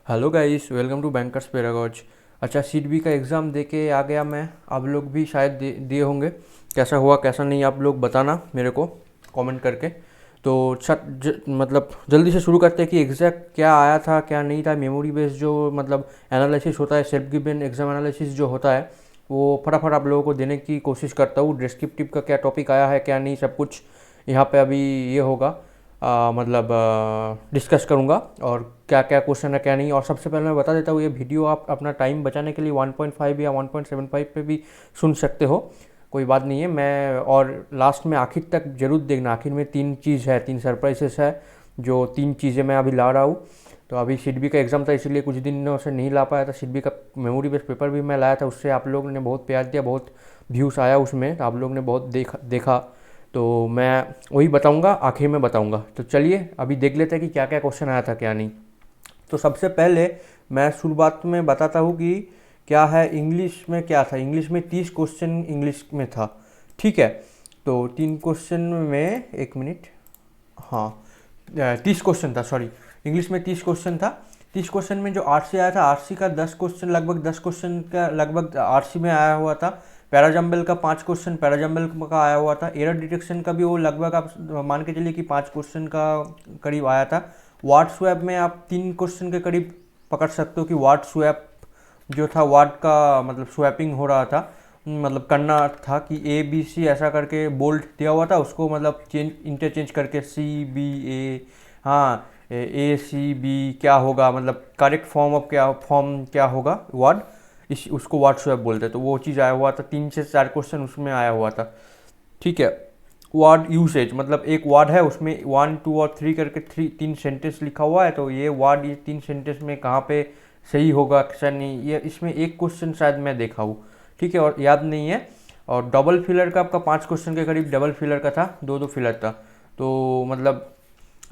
Hello guys, welcome to bankers Paragons. अच्छा, सीट बी का एग्ज़ाम दे के आ गया मैं। आप लोग भी शायद दिए होंगे। कैसा हुआ कैसा नहीं आप लोग बताना मेरे को कमेंट करके। तो मतलब जल्दी से शुरू करते हैं कि एग्जैक्ट क्या आया था क्या नहीं था। मेमोरी बेस्ड जो मतलब एनालिसिस होता है, सेल्फ गिवन एग्जाम एनालिसिस जो होता है, वो फटाफट आप लोगों को देने की कोशिश करता हूँ। डिस्क्रिप्टिव का क्या टॉपिक आया है क्या नहीं, सब कुछ यहाँ पे अभी ये होगा। मतलब डिस्कस करूँगा और क्या क्या क्वेश्चन है क्या नहीं। और सबसे पहले मैं बता देता हूँ, ये वीडियो आप अपना टाइम बचाने के लिए 1.5 या 1.75 पे भी सुन सकते हो, कोई बात नहीं है। मैं और लास्ट में आखिर तक जरूर देखना, आखिर में तीन चीज़ है, तीन सरप्राइजेस है, जो तीन चीज़ें मैं अभी ला रहा हूँ। तो अभी सीडबी का एग्ज़ाम था, इसलिए कुछ दिनों से नहीं ला पाया था। सीडबी का मेमोरी बेस्ड पेपर भी मैं लाया था, उससे आप लोगों ने बहुत प्यार दिया, बहुत व्यूज़ आया उसमें, तो आप लोग ने बहुत देखा। तो मैं वही बताऊंगा, आखिर में बताऊंगा। तो चलिए अभी देख लेते हैं कि क्या क्या क्वेश्चन आया था क्या नहीं। तो सबसे पहले मैं शुरुआत में बताता हूँ कि क्या है इंग्लिश में। क्या था इंग्लिश में, 30 क्वेश्चन इंग्लिश में था, ठीक है। तो तीन क्वेश्चन में, एक मिनट, हाँ, 30 क्वेश्चन था, सॉरी। इंग्लिश में 30 क्वेश्चन था। 30 क्वेश्चन में जो आरसी आया था, आरसी का 10 क्वेश्चन, लगभग 10 क्वेश्चन का लगभग आरसी में आया हुआ था। पैराजम्बल का 5 क्वेश्चन पैराजम्बल का आया हुआ था। एरर डिटेक्शन का भी वो लगभग आप मान के चलिए कि 5 क्वेश्चन का करीब आया था। वार्ड स्वैप में आप 3 क्वेश्चन के करीब पकड़ सकते हो कि वार्ड स्वैप जो था, वार्ड का मतलब स्वैपिंग हो रहा था, मतलब करना था कि ए बी सी ऐसा करके बोल्ड दिया हुआ था, उसको मतलब चेंज इंटरचेंज करके सी बी ए, हाँ, ए सी बी क्या होगा, मतलब करेक्ट फॉर्म क्या होगा वार्ड, इस उसको वार्ड स्वैप बोलते हैं। तो वो चीज़ आया हुआ था, 3 से 4 क्वेश्चन उसमें आया हुआ था, ठीक है। वर्ड यूसेज, मतलब एक वर्ड है उसमें 1 2 और 3 करके तीन सेंटेंस लिखा हुआ है, तो ये वर्ड, ये 3 सेंटेंस में कहाँ पे सही होगा क्या नहीं, ये इसमें एक क्वेश्चन शायद मैं देखा हूँ, ठीक है, और याद नहीं है। और डबल फिलर का आपका 5 क्वेश्चन के करीब डबल फिलर का था, दो दो फिलर था। तो मतलब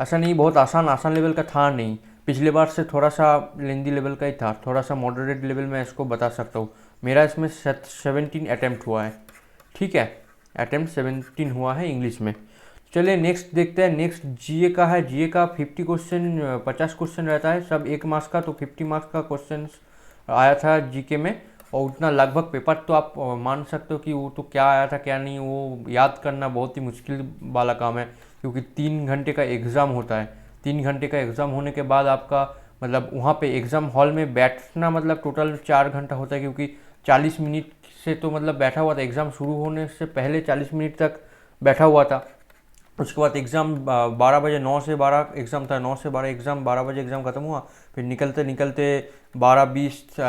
ऐसा नहीं बहुत आसान आसान लेवल का था नहीं, पिछले बार से थोड़ा सा लेंदी लेवल का ही था, थोड़ा सा मॉडरेट लेवल में इसको बता सकता हूँ। मेरा इसमें 17 अटैम्प्ट हुआ है, ठीक है। अटैम्प्ट 17 हुआ है इंग्लिश में। चलिए नेक्स्ट देखते हैं। नेक्स्ट जीए का है। जीए का 50 क्वेश्चन, 50 क्वेश्चन रहता है, सब 1 मार्क्स का, तो 50 मार्क्स का क्वेश्चन आया था जीके में। और उतना लगभग पेपर तो आप मान सकते हो कि वो तो क्या आया था क्या नहीं, वो याद करना बहुत ही मुश्किल वाला काम है, क्योंकि 3 घंटे का एग्ज़ाम होता है। 3 घंटे का एग्ज़ाम होने के बाद आपका मतलब वहाँ पे एग्ज़ाम हॉल में बैठना मतलब टोटल 4 घंटा होता है, क्योंकि 40 मिनट से तो मतलब बैठा हुआ था, एग्ज़ाम शुरू होने से पहले 40 मिनट तक बैठा हुआ था। उसके बाद एग्ज़ाम 12 बजे, 9 से 12 एग्ज़ाम था, 9 से 12 एग्ज़ाम, 12 बजे एग्ज़ाम ख़त्म हुआ। फिर निकलते निकलते 12:20,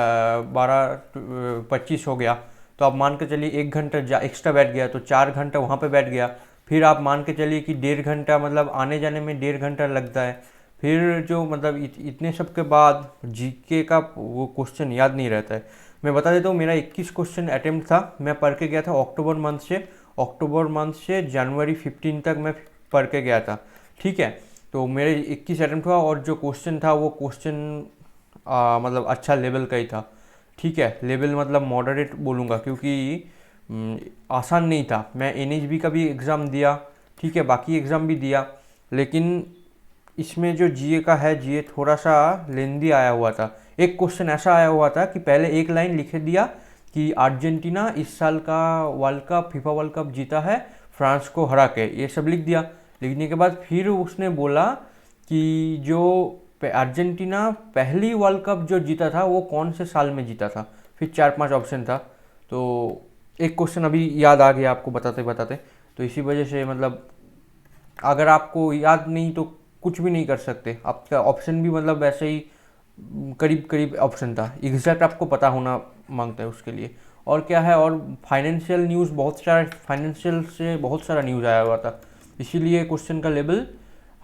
12:25 हो गया। तो आप मान के चलिए 1 घंटा एक्स्ट्रा बैठ गया, तो 4 घंटा वहाँ पे बैठ गया। फिर आप मान के चलिए कि 1.5 घंटा, मतलब आने जाने में 1.5 घंटा लगता है। फिर जो मतलब इतने सब के बाद जीके का वो क्वेश्चन याद नहीं रहता है। मैं बता देता हूँ, मेरा 21 क्वेश्चन अटेम्प्ट था, मैं पढ़ के गया था अक्टूबर मंथ से जनवरी 15 तक मैं पढ़ के गया था, ठीक है। तो मेरे 21 अटेम्प्ट हुआ, और जो क्वेश्चन था वो क्वेश्चन मतलब अच्छा लेवल का ही था, ठीक है। लेवल मतलब मॉडरेट बोलूँगा, क्योंकि आसान नहीं था। मैं एनएचबी का भी एग्ज़ाम दिया, ठीक है, बाकी एग्ज़ाम भी दिया, लेकिन इसमें जो जीए का है, जीए थोड़ा सा लेंदी आया हुआ था। एक क्वेश्चन ऐसा आया हुआ था कि पहले एक लाइन लिख दिया कि अर्जेंटीना इस साल का world cup, FIFA world cup जीता है फ्रांस को हरा के, ये सब लिख दिया। लिखने के बाद फिर उसने बोला कि जो अर्जेंटीना पहली वर्ल्ड कप जो जीता था वो कौन से साल में जीता था। फिर 4 5 ऑप्शन था। तो एक क्वेश्चन अभी याद आ गया आपको बताते बताते। तो इसी वजह से मतलब अगर आपको याद नहीं तो कुछ भी नहीं कर सकते। आपका ऑप्शन भी मतलब वैसे ही करीब करीब ऑप्शन था, एग्जैक्ट आपको पता होना मांगता है उसके लिए। और क्या है, और फाइनेंशियल न्यूज़, बहुत सारा फाइनेंशियल से बहुत सारा न्यूज़ आया हुआ था, इसीलिए क्वेश्चन का लेवल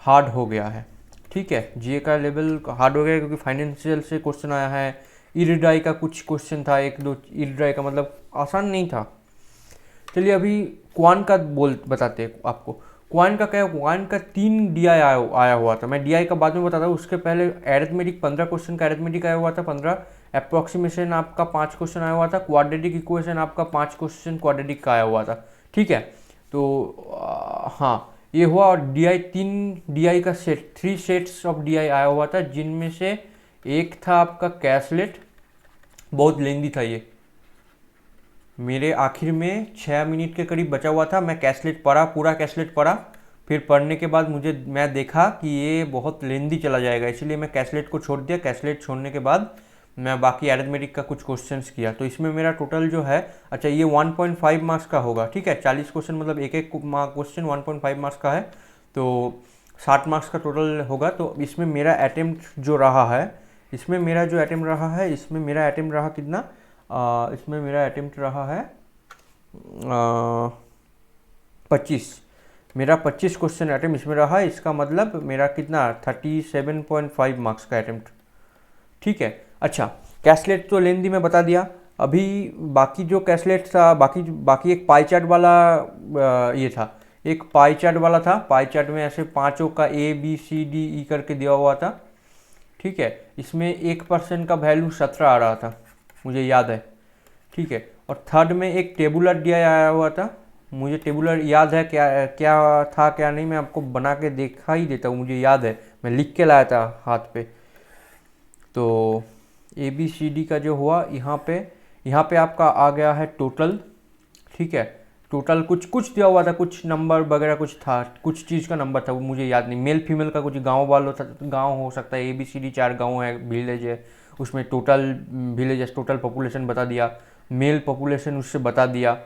हार्ड हो गया है, ठीक है। जीए का लेवल हार्ड हो गया क्योंकि फाइनेंशियल से क्वेश्चन आया है। इरिडाई का कुछ क्वेश्चन था, एक दो, इरिडाई का मतलब आसान नहीं था। चलिए अभी क्वान का बोल बताते हैं आपको। क्वान का क्या है, क्वान का 3 DI आया हुआ था। मैं डीआई का बाद में बताता हूँ, उसके पहले एरिथमेटिक 15 क्वेश्चन का एरिथमेटिक आया हुआ था, 15। अप्रोक्सीमेशन आपका 5 क्वेश्चन आया हुआ था। क्वाड्रेटिक इक्वेशन आपका 5 क्वेश्चन क्वाड्रेटिक का आया हुआ था, ठीक है। तो हाँ, ये हुआ। और डीआई 3 DI का सेट, 3 सेट्स ऑफ डीआई आया हुआ था, जिनमें से एक था आपका कैसलेट, बहुत लेंदी था ये, मेरे आखिर में 6 मिनट के करीब बचा हुआ था। मैं कैसलेट पढ़ा, पूरा कैसलेट पढ़ा, फिर पढ़ने के बाद मैं देखा कि ये बहुत लेंदी चला जाएगा, इसलिए मैं कैसलेट को छोड़ दिया। कैसलेट छोड़ने के बाद मैं बाकी अरिथमेटिक का कुछ क्वेश्चंस किया, तो इसमें मेरा टोटल जो है, अच्छा ये 1.5 मार्क्स का होगा, ठीक है। 40 क्वेश्चन मतलब एक एक क्वेश्चन 1.5 मार्क्स का है, तो 60 मार्क्स का टोटल होगा। तो इसमें मेरा अटेम्प्ट जो रहा है, इसमें मेरा जो अटेम्प्ट रहा है, इसमें मेरा अटेम्प्ट रहा कितना, इसमें मेरा अटेम्प्ट रहा है 25, मेरा 25 क्वेश्चन अटेम्प्ट इसमें रहा। इसका मतलब मेरा कितना 37.5 मार्क्स का अटेम्प्ट, ठीक है। अच्छा, कैसलेट तो लेंदी में बता दिया। अभी बाकी जो कैसलेट था, बाकी एक पाई चार्ट वाला ये था, एक पाई चार्ट वाला था। पाई चार्ट में ऐसे पांचों का ABCDE करके दिया हुआ था, ठीक है। इसमें 1% का वैल्यू 17 आ रहा था, मुझे याद है, ठीक है। और थर्ड में एक टेबुलर दिया आया हुआ था, मुझे टेबुलर याद है, क्या क्या था क्या नहीं, मैं आपको बना के देखा ही देता हूँ, मुझे याद है, मैं लिख के लाया था हाथ पे। तो ABCD का जो हुआ, यहाँ पे आपका आ गया है टोटल, ठीक है। टोटल कुछ दिया हुआ था, कुछ नंबर वगैरह कुछ था, कुछ चीज़ का नंबर था, वो मुझे याद नहीं। मेल फीमेल का कुछ गांव वालों था, गांव हो सकता है, ABCD 4 गांव है, विलेज है, उसमें टोटल विलेज टोटल पॉपुलेशन बता दिया, मेल पॉपुलेशन उससे बता दिया,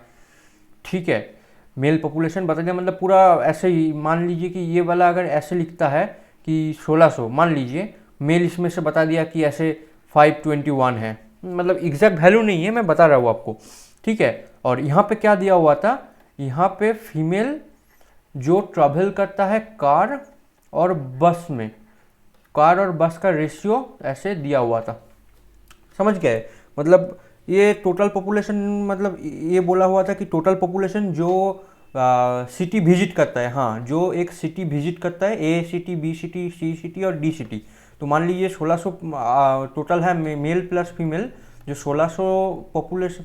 ठीक है। मेल पॉपुलेशन बता दिया, मतलब पूरा ऐसे ही मान लीजिए कि ये वाला अगर ऐसे लिखता है कि 1600 मान लीजिए, मेल इसमें से बता दिया कि ऐसे 521 है, मतलब एग्जैक्ट वैल्यू नहीं है, मैं बता रहा हूँ आपको, ठीक है। और यहाँ पे क्या दिया हुआ था, यहाँ पे फीमेल जो ट्रैवल करता है कार और बस में, कार और बस का रेशियो ऐसे दिया हुआ था, समझ गए। मतलब ये टोटल पॉपुलेशन, मतलब ये बोला हुआ था कि टोटल पॉपुलेशन जो सिटी विजिट करता है, हाँ, जो एक सिटी विजिट करता है, A city, B city, C city और D सिटी। तो मान लीजिए 1600 टोटल है, मेल प्लस फीमेल, जो 1600 पॉपुलेशन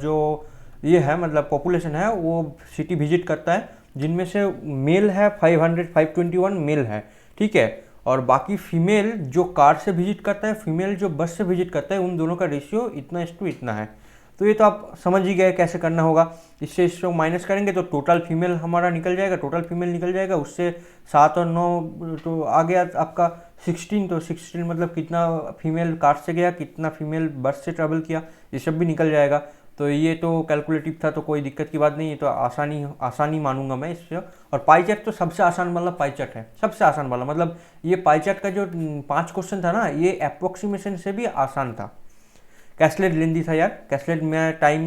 जो ये है, मतलब पॉपुलेशन है, वो सिटी विजिट करता है, जिनमें से मेल है 521 मेल है, ठीक है। और बाकी फीमेल जो कार से विजिट करता है, फीमेल जो बस से विजिट करता है, उन दोनों का रेशियो इतना इस टू इतना है। तो ये तो आप समझ ही गए कैसे करना होगा। इससे इसको माइनस करेंगे तो टोटल फीमेल हमारा निकल जाएगा, टोटल फीमेल निकल जाएगा, उससे 7 और 9 तो आ गया आपका 16। तो 16 मतलब कितना फीमेल कार से गया, कितना फीमेल बस से ट्रैवल किया, ये सब भी निकल जाएगा। तो ये तो कैलकुलेटिव था, तो कोई दिक्कत की बात नहीं है, तो आसानी मानूंगा मैं इससे। और पाई चार्ट तो सबसे आसान वाला पाई चार्ट है, सबसे आसान वाला, मतलब ये पाई चार्ट का जो 5 क्वेश्चन था ना, ये अप्रोक्सीमेशन से भी आसान था। कैसलेट लेंदी था यार, कैसलेट में टाइम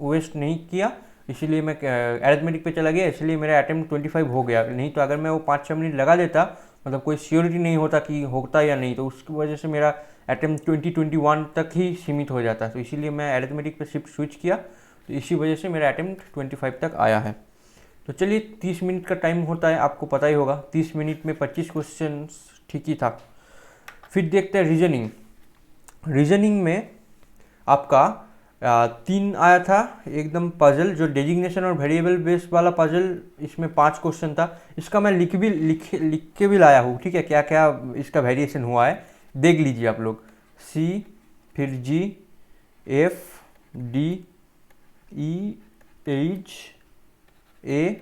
वेस्ट नहीं किया, इसीलिए मैं अरिथमेटिक पे चला गया, इसलिए मेरा अटेम्प्ट 25 हो गया। नहीं तो अगर मैं वो 5-6 मिनट लगा देता, मतलब कोई श्योरिटी नहीं होता कि होता या नहीं, तो उसकी वजह से मेरा अटेम्प्ट 2021 तक ही सीमित हो जाता। तो इसीलिए मैं अरिथमेटिक पे शिफ्ट स्विच किया, तो इसी वजह से मेरा अटेम्प्ट 25 तक आया है। तो चलिए, 30 मिनट का टाइम होता है, आपको पता ही होगा, 30 मिनट में 25 क्वेश्चन, ठीक ही था। फिर देखते हैं रीजनिंग। रीजनिंग में आपका 3 आया था एकदम पजल, जो डेजिग्नेशन और वेरिएबल बेस्ड वाला पजल, इसमें 5 क्वेश्चन था। इसका मैं लिख के भी लाया हूँ, ठीक है, क्या क्या इसका वेरिएशन हुआ है देख लीजिए आप लोग। C, फिर G, F, D, E, H, A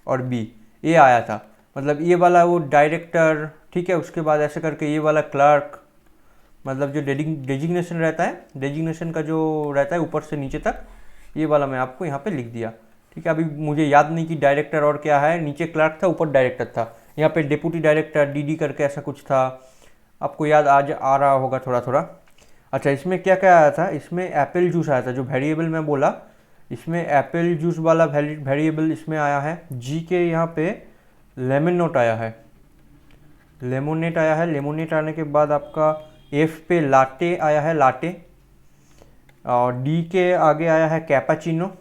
और B, ये आया था। मतलब ये वाला वो डायरेक्टर, ठीक है, उसके बाद ऐसे करके ये वाला क्लर्क, मतलब जो डेजिग्नेशन रहता है, डेजिग्नेशन का जो रहता है ऊपर से नीचे तक, ये वाला मैं आपको यहाँ पे लिख दिया, ठीक है। अभी मुझे याद नहीं कि डायरेक्टर और क्या है, नीचे क्लर्क था, ऊपर डायरेक्टर था, यहाँ पे डिप्टी डायरेक्टर DD करके ऐसा कुछ था, आपको याद आज आ रहा होगा थोड़ा थोड़ा। अच्छा, इसमें क्या क्या आया था, इसमें एप्पल जूस आया था, जो वेरिएबल मैं बोला, इसमें एप्पल जूस वाला वेरिएबल इसमें आया है। G के यहाँ पे लेमन आया है, लेमोनेट आया है। लेमोनेट आने के बाद आपका F पे लाटे आया है, लाटे। और D के आगे आया है कैपाचिनो।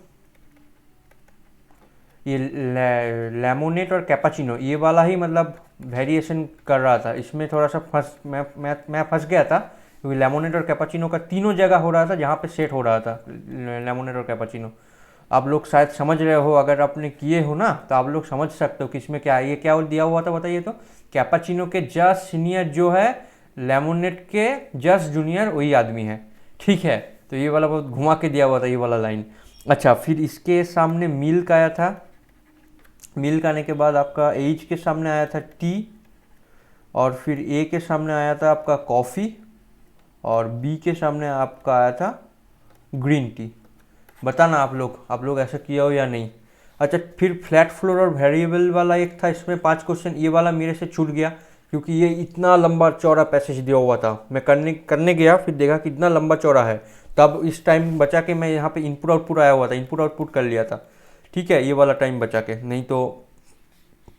ये लेमोनेट और कैपाचिनो, ये वाला ही मतलब वेरिएशन कर रहा था। इसमें थोड़ा सा मैं फंस गया था, क्योंकि लेमोनेट और कैपाचिनो का तीनों जगह हो रहा था जहाँ पे सेट हो रहा था लेमोनेट और कैपाचिनो। आप लोग शायद समझ रहे हो, अगर आपने किए हो ना तो आप लोग समझ सकते हो कि इसमें क्या है। ये क्या दिया हुआ था बताइए तो, कैपाचिनो के जस्ट सीनियर जो है लेमोनेट के जस्ट जूनियर वही आदमी है, ठीक है। तो ये वाला बहुत घुमा के दिया हुआ था ये वाला लाइन। अच्छा, फिर इसके सामने मिल्क आया था, मिल्क आने के बाद आपका एज के सामने आया था टी, और फिर ए के सामने आया था आपका कॉफ़ी, और बी के सामने आपका आया था ग्रीन टी। बताना आप लोग ऐसा किया हो या नहीं। अच्छा, फिर फ्लैट फ्लोर और वेरिएबल वाला एक था, इसमें 5 क्वेश्चन, ये वाला मेरे से छूट गया क्योंकि ये इतना लंबा चौड़ा पैसेज दिया हुआ था। मैं करने गया, फिर देखा कि इतना लंबा चौड़ा है, तब इस टाइम बचा के मैं यहाँ पे इनपुट आउटपुट आया हुआ था, इनपुट आउटपुट कर लिया था, ठीक है, ये वाला टाइम बचा के, नहीं तो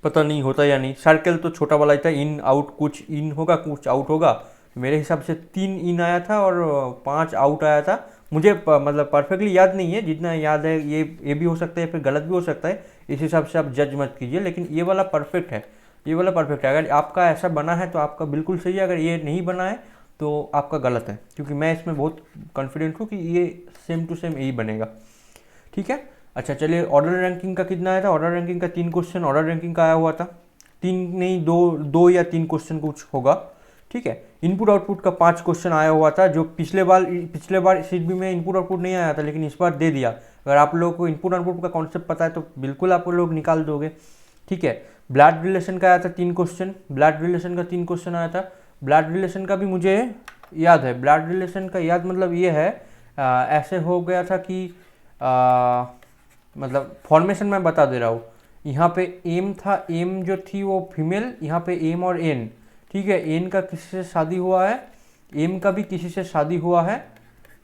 पता नहीं होता या नहीं। सर्कल तो छोटा वाला ही था, इन आउट, कुछ इन होगा कुछ आउट होगा। मेरे हिसाब से 3 इन आया था और 5 आउट आया था। मुझे मतलब परफेक्टली याद नहीं है, जितना याद है ये भी हो सकता है, फिर गलत भी हो सकता है, इस हिसाब से आप जज मत कीजिए। लेकिन ये वाला परफेक्ट है, ये वाला परफेक्ट है। अगर आपका ऐसा बना है तो आपका बिल्कुल सही है, अगर ये नहीं बना है तो आपका गलत है, क्योंकि मैं इसमें बहुत कॉन्फिडेंट हूँ कि ये सेम टू सेम यही बनेगा, ठीक है। अच्छा चलिए, ऑर्डर रैंकिंग का कितना आया था? ऑर्डर रैंकिंग का 3 क्वेश्चन ऑर्डर रैंकिंग का आया हुआ था, 3 नहीं, 2 या 3 क्वेश्चन कुछ होगा, ठीक है। इनपुट आउटपुट का 5 क्वेश्चन आया हुआ था, जो पिछले बार सीट बी में इनपुट आउटपुट नहीं आया था, लेकिन इस बार दे दिया। अगर आप लोगों को इनपुट आउटपुट का कॉन्सेप्ट पता है तो बिल्कुल आप लोग निकाल दोगे, ठीक है। ब्लड रिलेशन का आया था 3 क्वेश्चन, ब्लड रिलेशन का 3 क्वेश्चन आया था। ब्लड रिलेशन का भी मुझे याद है, ब्लड रिलेशन का याद मतलब ये है, ऐसे हो गया था कि मतलब फॉर्मेशन मैं बता दे रहा हूँ। यहाँ पे एम था, एम जो थी वो फीमेल, यहाँ पे एम और एन, ठीक है। एन का किसी से शादी हुआ है, एम का भी किसी से शादी हुआ है,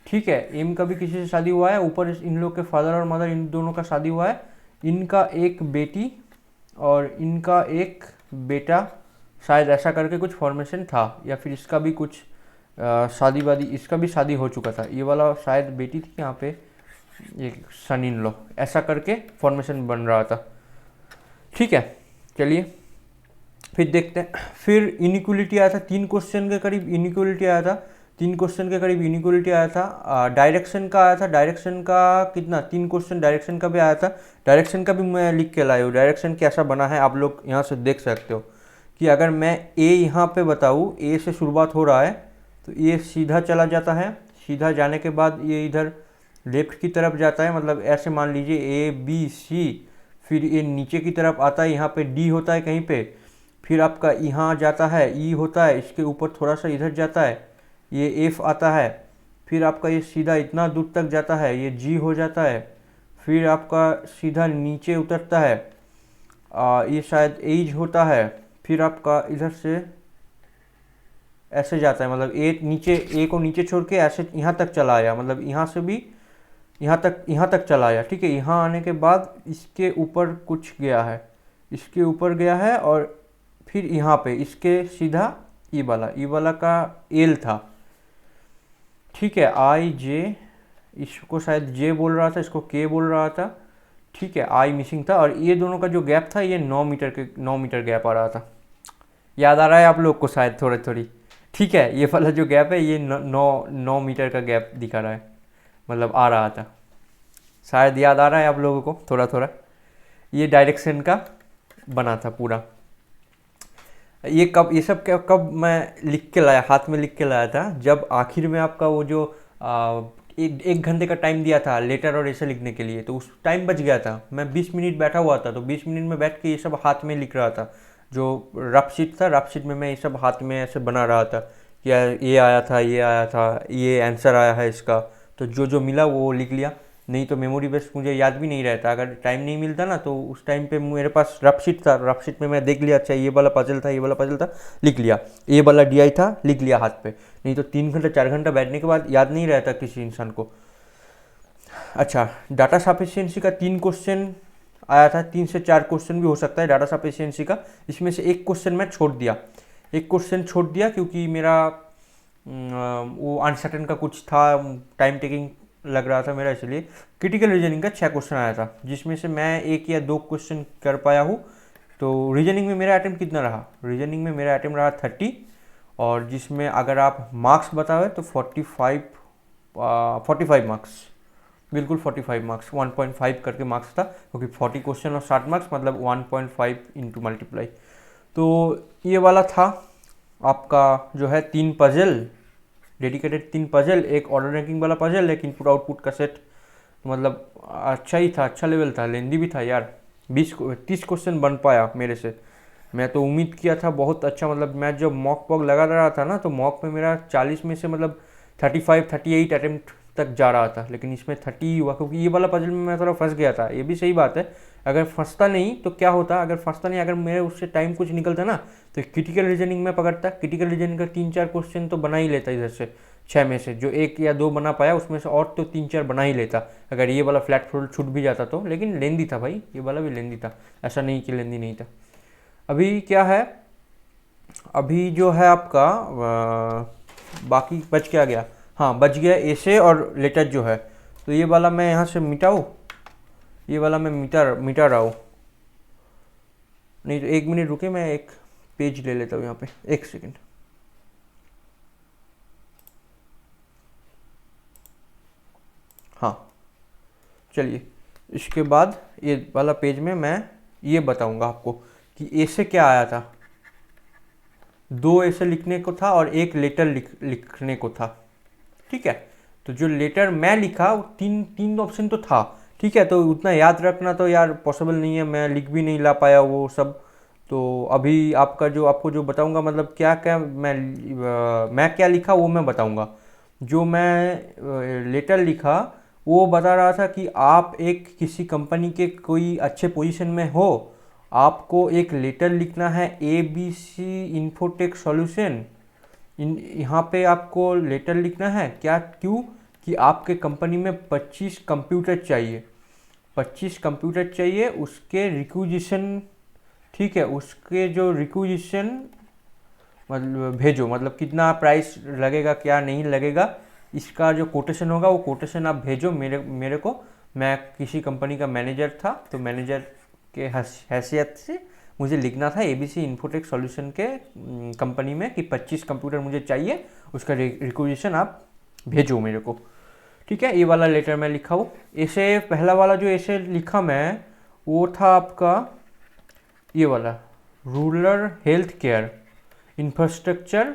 ठीक है, एम का भी किसी से शादी हुआ है। ऊपर इन लोग के फादर और मदर, इन दोनों का शादी हुआ है। इनका एक बेटी और इनका एक बेटा, शायद ऐसा करके कुछ फॉर्मेशन था, या फिर इसका भी कुछ शादी वादी, इसका भी शादी हो चुका था। ये वाला शायद बेटी थी यहाँ पे, एक सन इन लॉ, ऐसा करके फॉर्मेशन बन रहा था, ठीक है। चलिए फिर देखते हैं। फिर इनइक्वलिटी आया था, 3 क्वेश्चन के करीब इनइक्वलिटी आया था, 3 क्वेश्चन के करीब इनइक्वलिटी आया था। डायरेक्शन का आया था, डायरेक्शन का कितना, 3 क्वेश्चन डायरेक्शन का भी आया था। डायरेक्शन का भी मैं लिख के लाया हूँ, डायरेक्शन कैसा बना है आप लोग यहाँ से देख सकते हो कि अगर मैं ए यहाँ पे बताऊँ, ए से शुरुआत हो रहा है तो ये सीधा चला जाता है, सीधा जाने के बाद ये इधर लेफ्ट की तरफ जाता है, मतलब ऐसे मान लीजिए ए बी सी, फिर ये नीचे की तरफ आता है, यहाँ पे डी होता है कहीं पे, फिर आपका यहाँ जाता है ई होता है, इसके ऊपर थोड़ा सा इधर जाता है, ये एफ आता है, फिर आपका ये सीधा इतना दूर तक जाता है, ये जी हो जाता है, फिर आपका सीधा नीचे उतरता है, ये शायद एज होता है, फिर आपका इधर से ऐसे जाता है, मतलब ए को नीचे छोड़ के ऐसे यहाँ तक चला आया, मतलब यहाँ से भी यहाँ तक चला आया, ठीक है। यहाँ आने के बाद इसके ऊपर कुछ गया है, इसके ऊपर गया है, और फिर यहाँ पे इसके सीधा ई वाला का एल था, ठीक है। आई जे, इसको शायद जे बोल रहा था, इसको के बोल रहा था, ठीक है। आई मिसिंग था, और ये दोनों का जो गैप था ये 9 मीटर गैप आ रहा था। याद आ रहा है आप लोग को शायद थोड़ी, ठीक है। ये वाला जो गैप है ये 9 मीटर का गैप दिखा रहा है, मतलब आ रहा था, शायद याद आ रहा है आप लोगों को थोड़ा। ये डायरेक्शन का बना था पूरा। ये सब कब मैं लिख के लाया, हाथ में लिख के लाया था, जब आखिर में आपका वो जो 1 घंटे का टाइम दिया था लेटर और ऐसे लिखने के लिए, तो उस टाइम बच गया था। मैं 20 मिनट बैठा हुआ था, तो 20 मिनट में बैठ के ये सब हाथ में लिख रहा था। जो रफ शीट था, रफ शीट में मैं ये सब हाथ में ऐसे बना रहा था कि ये आया था, ये आंसर आया है इसका, तो जो मिला वो लिख लिया। नहीं तो मेमोरी बेस्ड मुझे याद भी नहीं रहता, अगर टाइम नहीं मिलता ना, तो उस टाइम पे मेरे पास रफ शीट था, रफ शीट में मैं देख लिया, अच्छा ये वाला पजल था, लिख लिया, ये वाला DI था, लिख लिया हाथ पे। नहीं तो 3 घंटा 4 घंटा बैठने के बाद याद नहीं रहता किसी इंसान को। अच्छा, डाटा सफिशिएंसी का 3 क्वेश्चन आया था, 3 से 4 क्वेश्चन भी हो सकता है डाटा सफिशिएंसी का। इसमें से 1 क्वेश्चन मैं छोड़ दिया, क्योंकि मेरा वो अनसर्टेन का कुछ था, टाइम टेकिंग लग रहा था मेरा, इसलिए। क्रिटिकल रीजनिंग का 6 क्वेश्चन आया था, जिसमें से मैं 1 या 2 क्वेश्चन कर पाया हूँ। तो रीजनिंग में मेरा अटेम्प्ट कितना रहा? रीजनिंग में मेरा अटेम्प्ट रहा 30, और जिसमें अगर आप मार्क्स बताओ तो 45 मार्क्स, बिल्कुल 45 मार्क्स, 1.5 करके मार्क्स था, क्योंकि 40 क्वेश्चन और 60 मार्क्स, मतलब 1.5 इंटू मल्टीप्लाई। तो ये वाला था। आपका जो है 3 पजल, डेडिकेटेड 3 पजल, एक ऑर्डर रैंकिंग वाला पजल, एक इनपुट आउटपुट का सेट। मतलब अच्छा ही था, अच्छा लेवल था, लेंदी भी था यार। 30 क्वेश्चन बन पाया मेरे से। मैं तो उम्मीद किया था बहुत अच्छा, मतलब मैं जब मॉक पॉक लगा रहा था ना, तो मॉक में मेरा 40 में से मतलब 35-38 अटेम्प्ट तक जा रहा था, लेकिन इसमें 30 हुआ, क्योंकि ये वाला पजल में मैं थोड़ा फंस गया था। ये भी सही बात है, अगर फंसता नहीं तो क्या होता, अगर फंसता नहीं, अगर मेरे उससे टाइम कुछ निकलता ना, तो क्रिटिकल रीजनिंग में पकड़ता। क्रिटिकल रीजनिंग का 3-4 क्वेश्चन तो बना ही लेता इधर से, 6 में से जो 1 या 2 बना पाया, उसमें से और तो 3-4 बना ही लेता, अगर ये वाला फ्लैट फोल्ड छूट भी जाता तो। लेकिन लेंदी था भाई, ये वाला भी लेंदी था, ऐसा नहीं कि लेंदी नहीं था। अभी क्या है, अभी जो है आपका बाकी बच क्या गया, हाँ बच गया एसे और लेटर जो है। तो ये वाला मैं यहाँ से मिटाऊँ, ये वाला मैं मिटा रहा हूँ। नहीं तो 1 मिनट रुके, मैं एक पेज ले लेता हूँ यहाँ पे, 1 सेकेंड। हाँ चलिए, इसके बाद ये वाला पेज में मैं ये बताऊंगा आपको कि ऐसे क्या आया था। 2 ऐसे लिखने को था और 1 लेटर लिखने को था, ठीक है। तो जो लेटर मैं लिखा वो 3 ऑप्शन तो था, ठीक है। तो उतना याद रखना तो यार पॉसिबल नहीं है, मैं लिख भी नहीं ला पाया वो सब। तो अभी आपका जो आपको जो बताऊंगा, मतलब क्या क्या मैं क्या लिखा वो मैं बताऊंगा। जो मैं लेटर लिखा वो बता रहा था कि आप एक किसी कंपनी के कोई अच्छे पोजीशन में हो, आपको एक लेटर लिखना है ABC इन्फोटेक सॉल्यूशन। यहाँ पे आपको लेटर लिखना है क्या, क्यों, कि आपके कंपनी में 25 कंप्यूटर चाहिए, 25 कंप्यूटर चाहिए, उसके रिक्विजिशन, ठीक है, उसके जो रिक्विजिशन मतलब भेजो, मतलब कितना प्राइस लगेगा क्या नहीं लगेगा, इसका जो कोटेशन होगा वो कोटेशन आप भेजो मेरे को। मैं किसी कंपनी का मैनेजर था, तो मैनेजर के हैसियत से मुझे लिखना था ABC इन्फोटेक सॉल्यूशन के कंपनी में कि 25 कंप्यूटर मुझे चाहिए, उसका रिक्विजिशन आप भेजो मेरे को, ठीक है। ये वाला लेटर मैं लिखा हूँ। ऐसे पहला वाला जो ऐसे लिखा मैं, वो था आपका ये वाला, rural health care infrastructure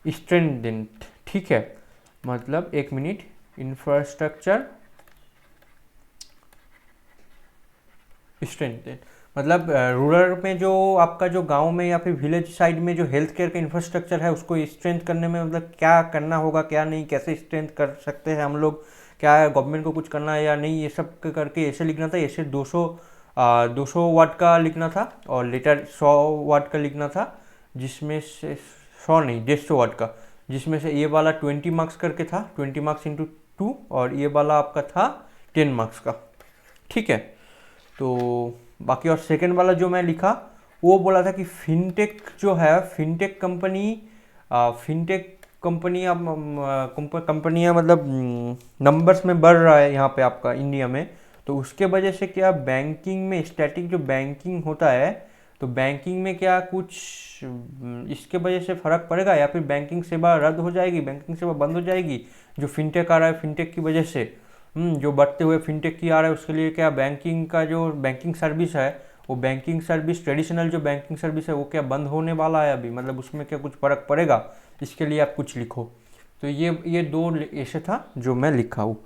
strengthened, ठीक है। मतलब 1 मिनट, इंफ्रास्ट्रक्चर स्ट्रेंथेंड मतलब रूरल में जो आपका जो गांव में या फिर विलेज साइड में जो हेल्थ केयर का इंफ्रास्ट्रक्चर है, उसको स्ट्रेंथ करने में मतलब क्या करना होगा क्या नहीं, कैसे स्ट्रेंथ कर सकते हैं हम लोग, क्या गवर्नमेंट को कुछ करना है या नहीं, ये सब करके ऐसे लिखना था। ऐसे 200 वाट का लिखना था, और लेटर 100 वाट का लिखना था, जिसमें से 100 नहीं 150 वाट का, जिसमें से ये वाला 20 मार्क्स करके था, 20 मार्क्स इंटू 2, और ये वाला आपका था 10 मार्क्स का, ठीक है। तो बाकी और सेकंड वाला जो मैं लिखा, वो बोला था कि फिनटेक जो है, फिनटेक कंपनी अब कंपनियाँ मतलब नंबर्स में बढ़ रहा है यहाँ पे आपका इंडिया में। तो उसके वजह से क्या बैंकिंग में स्टैटिक जो बैंकिंग होता है, तो बैंकिंग में क्या कुछ इसके वजह से फ़र्क पड़ेगा, या फिर बैंकिंग सेवा रद्द हो जाएगी, बैंकिंग सेवा बंद हो जाएगी, जो फिनटेक आ रहा है फिनटेक की वजह से, जो बढ़ते हुए फिनटेक की आ रहा है, उसके लिए क्या बैंकिंग का जो बैंकिंग सर्विस है, वो बैंकिंग सर्विस ट्रेडिशनल जो बैंकिंग सर्विस है वो क्या बंद होने वाला है अभी, मतलब उसमें क्या कुछ फ़र्क पड़ेगा, इसके लिए आप कुछ लिखो। तो ये 2 ऐसे था जो मैं लिखा हूँ।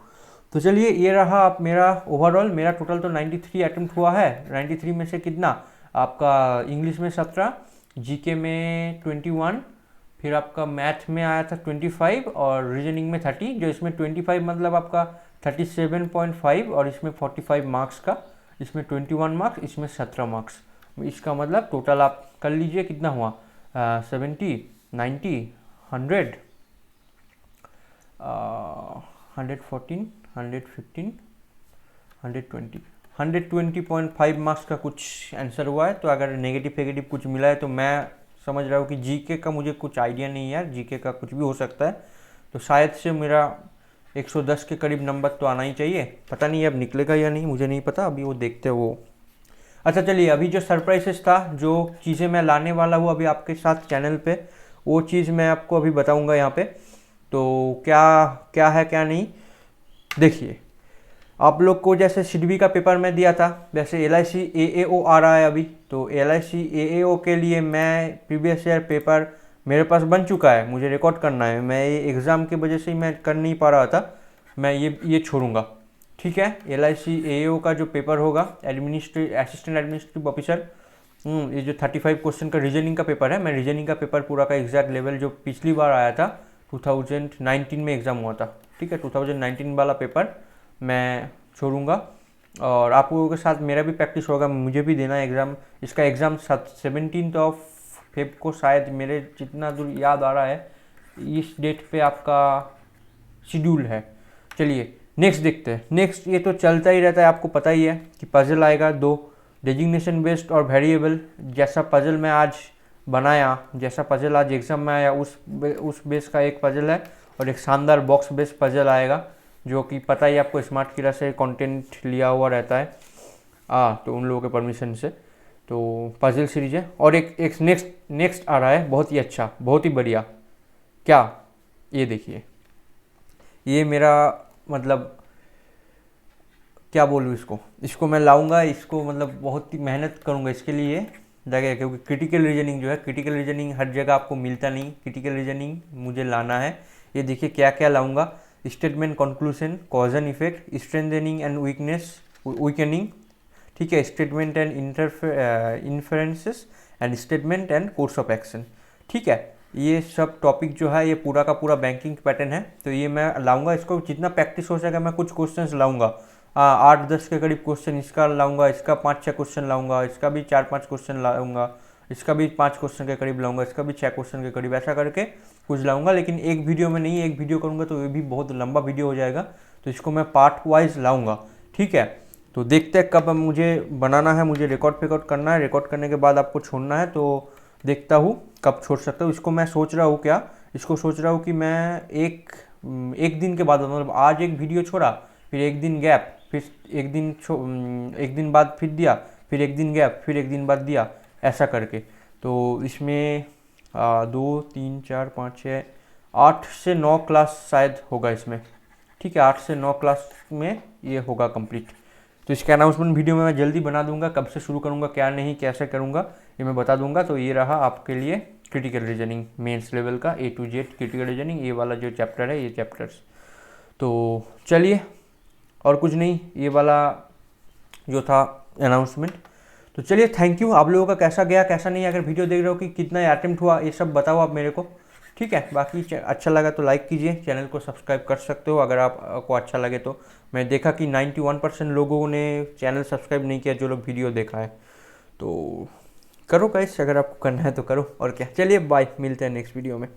तो चलिए, ये रहा आप मेरा ओवरऑल, मेरा टोटल तो 93 अटेम्प्ट हुआ है। 93 में से कितना आपका इंग्लिश में 17, जीके में 21, फिर आपका मैथ में आया था 25 और रीजनिंग में 30, जो इसमें 25 मतलब आपका 37.5 और इसमें 45 मार्क्स का, इसमें 21 मार्क्स, इसमें 17 मार्क्स। इसका मतलब टोटल आप कर लीजिए कितना हुआ, 70, 90, 100, 114, 115, 120, 120.5 मार्क्स का कुछ आंसर हुआ है। तो अगर नेगेटिव कुछ मिला है तो मैं समझ रहा हूँ कि जीके का मुझे कुछ आइडिया नहीं है यार, जीके का कुछ भी हो सकता है। तो शायद से मेरा 110 के करीब नंबर तो आना ही चाहिए, पता नहीं अब निकलेगा या नहीं, मुझे नहीं पता, अभी वो देखते हैं वो। अच्छा चलिए, अभी जो सरप्राइजेस था, जो चीज़ें मैं लाने वाला हूँ अभी आपके साथ चैनल पे, वो चीज़ मैं आपको अभी बताऊँगा यहाँ पे। तो क्या क्या है क्या नहीं, देखिए। आप लोग को जैसे सिडबी का पेपर मैं दिया था, वैसे LIC AAO आ रहा है अभी। तो LIC AAO के लिए मैं प्रीवियस ईयर पेपर मेरे पास बन चुका है, मुझे रिकॉर्ड करना है। मैं ये एग्ज़ाम की वजह से ही मैं कर नहीं पा रहा था, मैं ये छोड़ूंगा। ठीक है, LIC AO का जो पेपर होगा, असिस्टेंट एडमिनिस्ट्रेटिव ऑफिसर, ये जो 35 क्वेश्चन का रीजनिंग का पेपर है, मैं रीजनिंग का पेपर पूरा का एग्जैक्ट लेवल जो पिछली बार आया था 2019 में एग्ज़ाम हुआ था, ठीक है, 2019 वाला पेपर मैं छोड़ूंगा। और आप लोगों के साथ मेरा भी प्रैक्टिस होगा, मुझे भी देना है एग्ज़ाम। इसका एग्ज़ाम 17 फेब को शायद, मेरे जितना दूर याद आ रहा है इस डेट पे आपका शेड्यूल है। चलिए नेक्स्ट देखते हैं। नेक्स्ट ये तो चलता ही रहता है, आपको पता ही है कि पजल आएगा 2, डेजिग्नेशन बेस्ड और वेरिएबल। जैसा पजल मैं आज बनाया, जैसा पजल आज एग्ज़ाम में आया, उस बेस का एक पजल है, और एक शानदार बॉक्स बेस्ड पजल आएगा, जो कि पता ही आपको स्मार्ट किरा से कंटेंट लिया हुआ रहता है, तो उन लोगों के परमिशन से। तो पजल सीरीज है, और एक नेक्स्ट आ रहा है, बहुत ही अच्छा, बहुत ही बढ़िया। क्या, ये देखिए, ये मेरा मतलब क्या बोलूँ इसको मैं लाऊंगा, इसको मतलब बहुत ही मेहनत करूंगा इसके लिए जगह, क्योंकि क्रिटिकल रीजनिंग जो है, क्रिटिकल रीजनिंग हर जगह आपको मिलता नहीं, क्रिटिकल रीजनिंग मुझे लाना है। ये देखिए क्या क्या लाऊंगा, statement, conclusion, cause and effect, strengthening and weakening, ठीक है, statement and inferences and statement and course of action, ठीक है। ये सब टॉपिक जो है ये पूरा का पूरा बैंकिंग पैटर्न है, तो ये मैं लाऊंगा। इसको जितना प्रैक्टिस हो सके मैं कुछ क्वेश्चंस लाऊंगा, 8-10 के करीब क्वेश्चन इसका लाऊंगा, इसका 5-6 क्वेश्चन लाऊंगा, इसका भी 4-5 क्वेश्चन लाऊंगा, इसका भी 5 क्वेश्चन के करीब लाऊंगा, इसका भी 6 क्वेश्चन के करीब, ऐसा करके कुछ लाऊंगा। लेकिन एक वीडियो में नहीं, एक वीडियो करूँगा तो ये भी बहुत लंबा वीडियो हो जाएगा, तो इसको मैं पार्ट वाइज लाऊंगा, ठीक है। तो देखते हैं कब मुझे बनाना है, मुझे रिकॉर्ड करना है, रिकॉर्ड करने के बाद आपको छोड़ना है, तो देखता हूँ कब छोड़ सकता हूँ। इसको मैं सोच रहा हूँ इसको सोच रहा हूँ कि मैं एक दिन के बाद, मतलब आज एक वीडियो छोड़ा, फिर एक दिन गैप, फिर एक दिन बाद फिर दिया, फिर एक दिन गैप, फिर एक दिन बाद दिया, ऐसा करके। तो इसमें 2, 3, 4, 5, 6, 8 से 9 क्लास शायद होगा इसमें, ठीक है, 8 से 9 क्लास में ये होगा कंप्लीट। तो इसका अनाउंसमेंट वीडियो में मैं जल्दी बना दूंगा, कब से शुरू करूंगा, क्या नहीं, कैसे करूंगा, ये मैं बता दूंगा। तो ये रहा आपके लिए क्रिटिकल रीजनिंग मेंस लेवल का A to Z critical reasoning, ये वाला जो चैप्टर है, ये चैप्टर्स। तो चलिए, और कुछ नहीं, ये वाला जो था अनाउंसमेंट। तो चलिए, थैंक यू। आप लोगों का कैसा गया, कैसा नहीं, अगर वीडियो देख रहे हो कि कितना अटेम्प्ट हुआ, ये सब बताओ आप मेरे को, ठीक है। बाकी अच्छा लगा तो लाइक कीजिए, चैनल को सब्सक्राइब कर सकते हो अगर आपको अच्छा लगे तो। मैं देखा कि 91% लोगों ने चैनल सब्सक्राइब नहीं किया, जो लोग वीडियो देखा है। तो करो गाइस, अगर आपको करना है तो करो, और क्या। चलिए बाय, मिलते हैं नेक्स्ट वीडियो में।